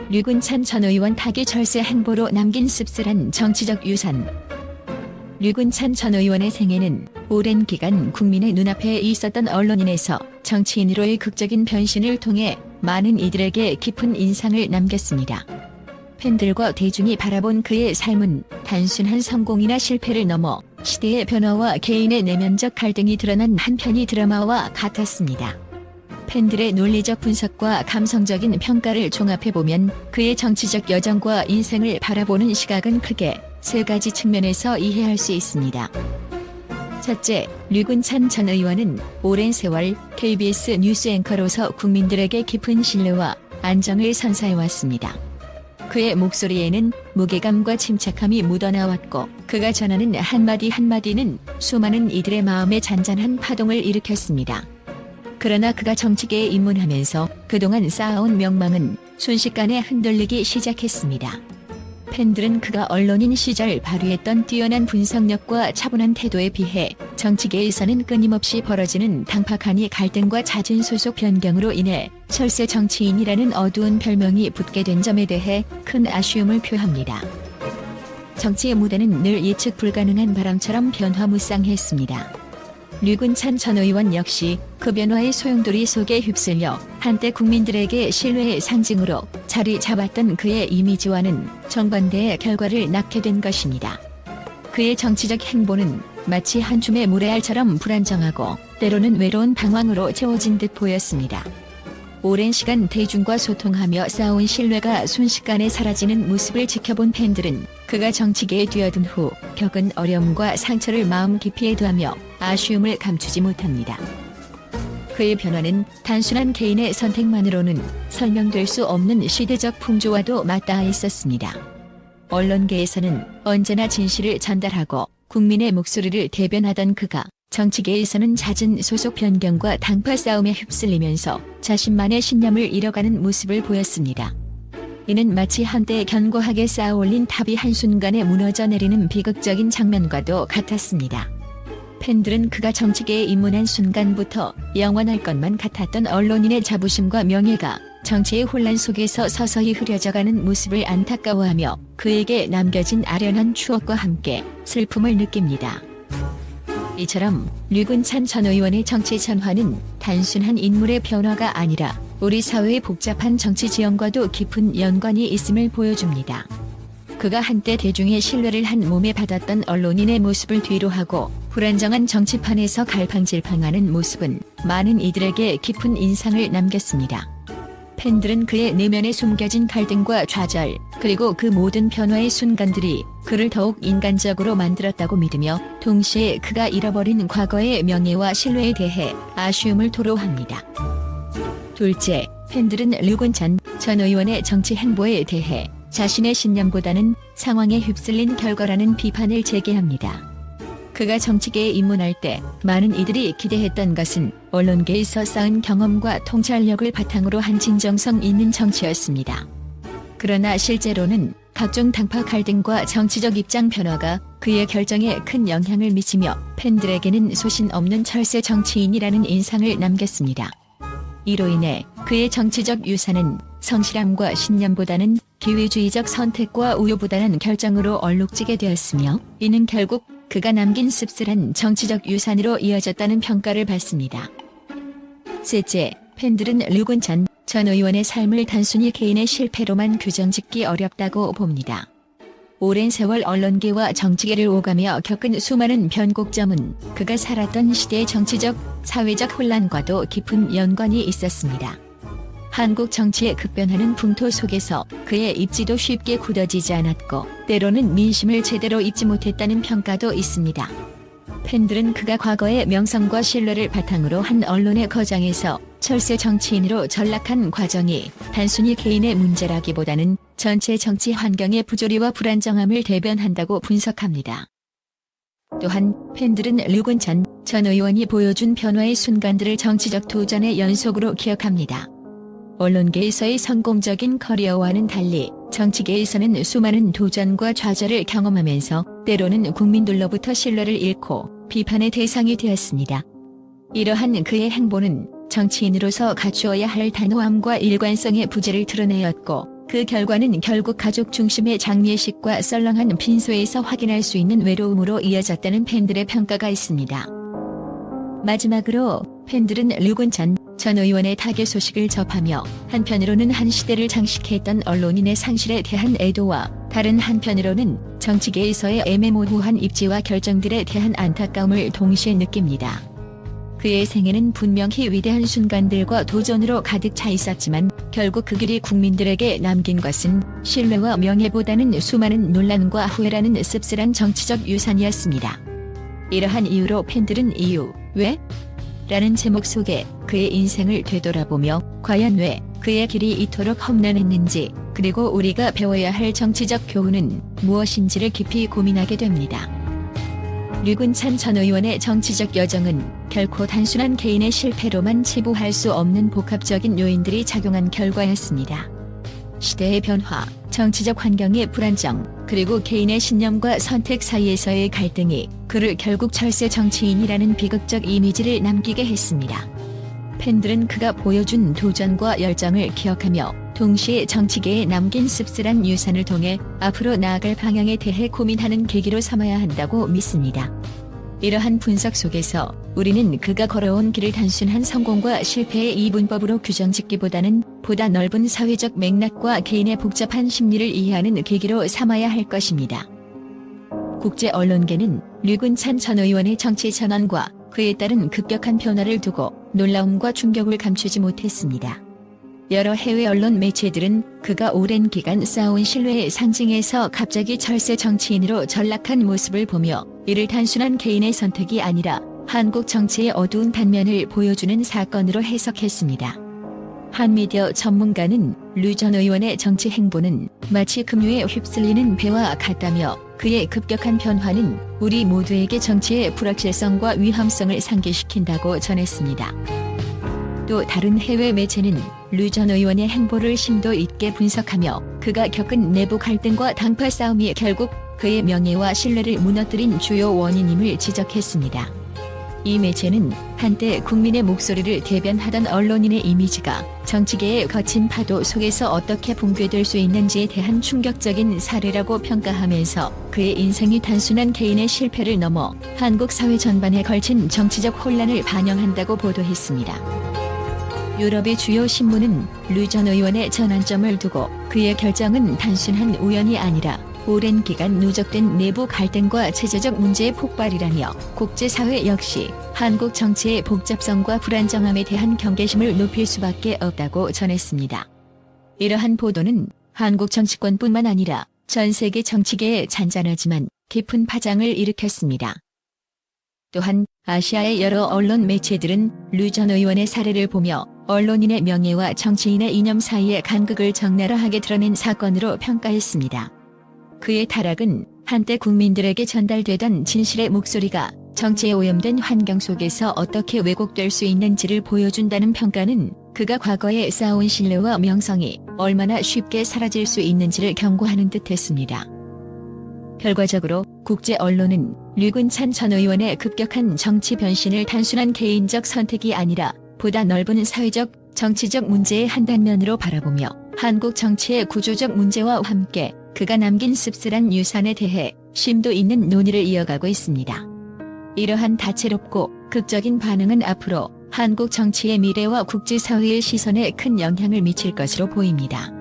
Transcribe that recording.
류군찬 전 의원 타계 철새 행보로 남긴 씁쓸한 정치적 유산. 류군찬 전 의원의 생애는 오랜 기간 국민의 눈앞에 있었던 언론인에서 정치인으로의 극적인 변신을 통해 많은 이들에게 깊은 인상을 남겼습니다. 팬들과 대중이 바라본 그의 삶은 단순한 성공이나 실패를 넘어 시대의 변화와 개인의 내면적 갈등이 드러난 한 편의 드라마와 같았습니다. 팬들의 논리적 분석과 감성적인 평가를 종합해보면 그의 정치적 여정과 인생을 바라보는 시각은 크게 세 가지 측면에서 이해할 수 있습니다. 첫째, 류군찬 전 의원은 오랜 세월 KBS 뉴스 앵커로서 국민들에게 깊은 신뢰와 안정을 선사해왔습니다. 그의 목소리에는 무게감과 침착함이 묻어나왔고 그가 전하는 한마디 한마디는 수많은 이들의 마음에 잔잔한 파동을 일으켰습니다. 그러나 그가 정치계에 입문하면서 그동안 쌓아온 명망은 순식간에 흔들리기 시작했습니다. 팬들은 그가 언론인 시절 발휘했던 뛰어난 분석력과 차분한 태도에 비해 정치계에서는 끊임없이 벌어지는 당파간의 갈등과 잦은 소속 변경으로 인해 철새 정치인이라는 어두운 별명이 붙게 된 점에 대해 큰 아쉬움을 표합니다. 정치의 무대는 늘 예측 불가능한 바람처럼 변화무쌍했습니다. 류군찬 전 의원 역시 그 변화의 소용돌이 속에 휩쓸려 한때 국민들에게 신뢰의 상징으로 자리 잡았던 그의 이미지와는 정반대의 결과를 낳게 된 것입니다. 그의 정치적 행보는 마치 한 줌의 모래알처럼 불안정하고 때로는 외로운 방황으로 채워진 듯 보였습니다. 오랜 시간 대중과 소통하며 쌓아온 신뢰가 순식간에 사라지는 모습을 지켜본 팬들은 그가 정치계에 뛰어든 후 겪은 어려움과 상처를 마음 깊이 애도하며 아쉬움을 감추지 못합니다. 그의 변화는 단순한 개인의 선택만으로는 설명될 수 없는 시대적 풍조와도 맞닿아 있었습니다. 언론계에서는 언제나 진실을 전달하고 국민의 목소리를 대변하던 그가 정치계에서는 잦은 소속 변경과 당파 싸움에 휩쓸리면서 자신만의 신념을 잃어가는 모습을 보였습니다. 이는 마치 한때 견고하게 쌓아올린 탑이 한순간에 무너져 내리는 비극적인 장면과도 같았습니다. 팬들은 그가 정치계에 입문한 순간부터 영원할 것만 같았던 언론인의 자부심과 명예가 정치의 혼란 속에서 서서히 흐려져가는 모습을 안타까워하며 그에게 남겨진 아련한 추억과 함께 슬픔을 느낍니다. 이처럼 류군찬 전 의원의 정치 전환은 단순한 인물의 변화가 아니라 우리 사회의 복잡한 정치 지형과도 깊은 연관이 있음을 보여줍니다. 그가 한때 대중의 신뢰를 한 몸에 받았던 언론인의 모습을 뒤로하고 불안정한 정치판에서 갈팡질팡하는 모습은 많은 이들에게 깊은 인상을 남겼습니다. 팬들은 그의 내면에 숨겨진 갈등과 좌절, 그리고 그 모든 변화의 순간들이 그를 더욱 인간적으로 만들었다고 믿으며 동시에 그가 잃어버린 과거의 명예와 신뢰에 대해 아쉬움을 토로합니다. 둘째, 팬들은 류군찬 전 의원의 정치 행보에 대해 자신의 신념보다는 상황에 휩쓸린 결과라는 비판을 제기합니다. 그가 정치계에 입문할 때 많은 이들이 기대했던 것은 언론계에서 쌓은 경험과 통찰력을 바탕으로 한 진정성 있는 정치였습니다. 그러나 실제로는 각종 당파 갈등과 정치적 입장 변화가 그의 결정에 큰 영향을 미치며 팬들에게는 소신 없는 철새 정치인이라는 인상을 남겼습니다. 이로 인해 그의 정치적 유산은 성실함과 신념보다는 기회주의적 선택과 우유부단한 결정으로 얼룩지게 되었으며 이는 결국 그가 남긴 씁쓸한 정치적 유산으로 이어졌다는 평가를 받습니다. 셋째, 팬들은 류군찬 전 의원의 삶을 단순히 개인의 실패로만 규정짓기 어렵다고 봅니다. 오랜 세월 언론계와 정치계를 오가며 겪은 수많은 변곡점은 그가 살았던 시대의 정치적, 사회적 혼란과도 깊은 연관이 있었습니다. 한국 정치의 급변하는 풍토 속에서 그의 입지도 쉽게 굳어지지 않았고 때로는 민심을 제대로 읽지 못했다는 평가도 있습니다. 팬들은 그가 과거의 명성과 신뢰를 바탕으로 한 언론의 거장에서 철새 정치인으로 전락한 과정이 단순히 개인의 문제라기보다는 전체 정치 환경의 부조리와 불안정함을 대변한다고 분석합니다. 또한 팬들은 류군찬 전 의원이 보여준 변화의 순간들을 정치적 도전의 연속으로 기억합니다. 언론계에서의 성공적인 커리어와는 달리 정치계에서는 수많은 도전과 좌절을 경험하면서 때로는 국민들로부터 신뢰를 잃고 비판의 대상이 되었습니다. 이러한 그의 행보는 정치인으로서 갖추어야 할 단호함과 일관성의 부재를 드러내었고 그 결과는 결국 가족 중심의 장례식과 썰렁한 빈소에서 확인할 수 있는 외로움으로 이어졌다는 팬들의 평가가 있습니다. 마지막으로 팬들은 류군찬 전 의원의 타계 소식을 접하며 한편으로는 한 시대를 장식했던 언론인의 상실에 대한 애도와 다른 한편으로는 정치계에서의 애매모호한 입지와 결정들에 대한 안타까움을 동시에 느낍니다. 그의 생애는 분명히 위대한 순간들과 도전으로 가득 차 있었지만 결국 그 길이 국민들에게 남긴 것은 신뢰와 명예보다는 수많은 논란과 후회라는 씁쓸한 정치적 유산이었습니다. 이러한 이유로 팬들은 이유, 왜? 라는 제목 속에 그의 인생을 되돌아보며 과연 왜 그의 길이 이토록 험난했는지 그리고 우리가 배워야 할 정치적 교훈은 무엇인지를 깊이 고민하게 됩니다. 류군찬 전 의원의 정치적 여정은 결코 단순한 개인의 실패로만 치부할 수 없는 복합적인 요인들이 작용한 결과였습니다. 시대의 변화, 정치적 환경의 불안정, 그리고 개인의 신념과 선택 사이에서의 갈등이 그를 결국 철새 정치인이라는 비극적 이미지를 남기게 했습니다. 팬들은 그가 보여준 도전과 열정을 기억하며 동시에 정치계에 남긴 씁쓸한 유산을 통해 앞으로 나아갈 방향에 대해 고민하는 계기로 삼아야 한다고 믿습니다. 이러한 분석 속에서 우리는 그가 걸어온 길을 단순한 성공과 실패의 이분법으로 규정짓기보다는 보다 넓은 사회적 맥락과 개인의 복잡한 심리를 이해하는 계기로 삼아야 할 것입니다. 국제 언론계는 류군찬 전 의원의 정치 전환과 그에 따른 급격한 변화를 두고 놀라움과 충격을 감추지 못했습니다. 여러 해외 언론 매체들은 그가 오랜 기간 쌓아온 신뢰의 상징에서 갑자기 철새 정치인으로 전락한 모습을 보며 이를 단순한 개인의 선택이 아니라 한국 정치의 어두운 단면을 보여주는 사건으로 해석했습니다. 한 미디어 전문가는 류 전 의원의 정치 행보는 마치 급류에 휩쓸리는 배와 같다며 그의 급격한 변화는 우리 모두에게 정치의 불확실성과 위험성을 상기시킨다고 전했습니다. 또 다른 해외 매체는 류 전 의원의 행보를 심도 있게 분석하며 그가 겪은 내부 갈등과 당파 싸움이 결국 그의 명예와 신뢰를 무너뜨린 주요 원인임을 지적했습니다. 이 매체는 한때 국민의 목소리를 대변하던 언론인의 이미지가 정치계의 거친 파도 속에서 어떻게 붕괴될 수 있는지에 대한 충격적인 사례라고 평가하면서 그의 인생이 단순한 개인의 실패를 넘어 한국 사회 전반에 걸친 정치적 혼란을 반영한다고 보도했습니다. 유럽의 주요 신문은 류 전 의원의 전환점을 두고 그의 결정은 단순한 우연이 아니라 오랜 기간 누적된 내부 갈등과 체제적 문제의 폭발이라며 국제사회 역시 한국 정치의 복잡성과 불안정함에 대한 경계심을 높일 수밖에 없다고 전했습니다. 이러한 보도는 한국 정치권뿐만 아니라 전 세계 정치계에 잔잔하지만 깊은 파장을 일으켰습니다. 또한 아시아의 여러 언론 매체들은 류 전 의원의 사례를 보며 언론인의 명예와 정치인의 이념 사이의 간극을 적나라하게 드러낸 사건으로 평가했습니다. 그의 타락은 한때 국민들에게 전달되던 진실의 목소리가 정치에 오염된 환경 속에서 어떻게 왜곡될 수 있는지를 보여준다는 평가는 그가 과거에 쌓아온 신뢰와 명성이 얼마나 쉽게 사라질 수 있는지를 경고하는 듯했습니다. 결과적으로 국제 언론은 류군찬 전 의원의 급격한 정치 변신을 단순한 개인적 선택이 아니라 보다 넓은 사회적, 정치적 문제의 한 단면으로 바라보며 한국 정치의 구조적 문제와 함께 그가 남긴 씁쓸한 유산에 대해 심도 있는 논의를 이어가고 있습니다. 이러한 다채롭고 극적인 반응은 앞으로 한국 정치의 미래와 국제사회의 시선에 큰 영향을 미칠 것으로 보입니다.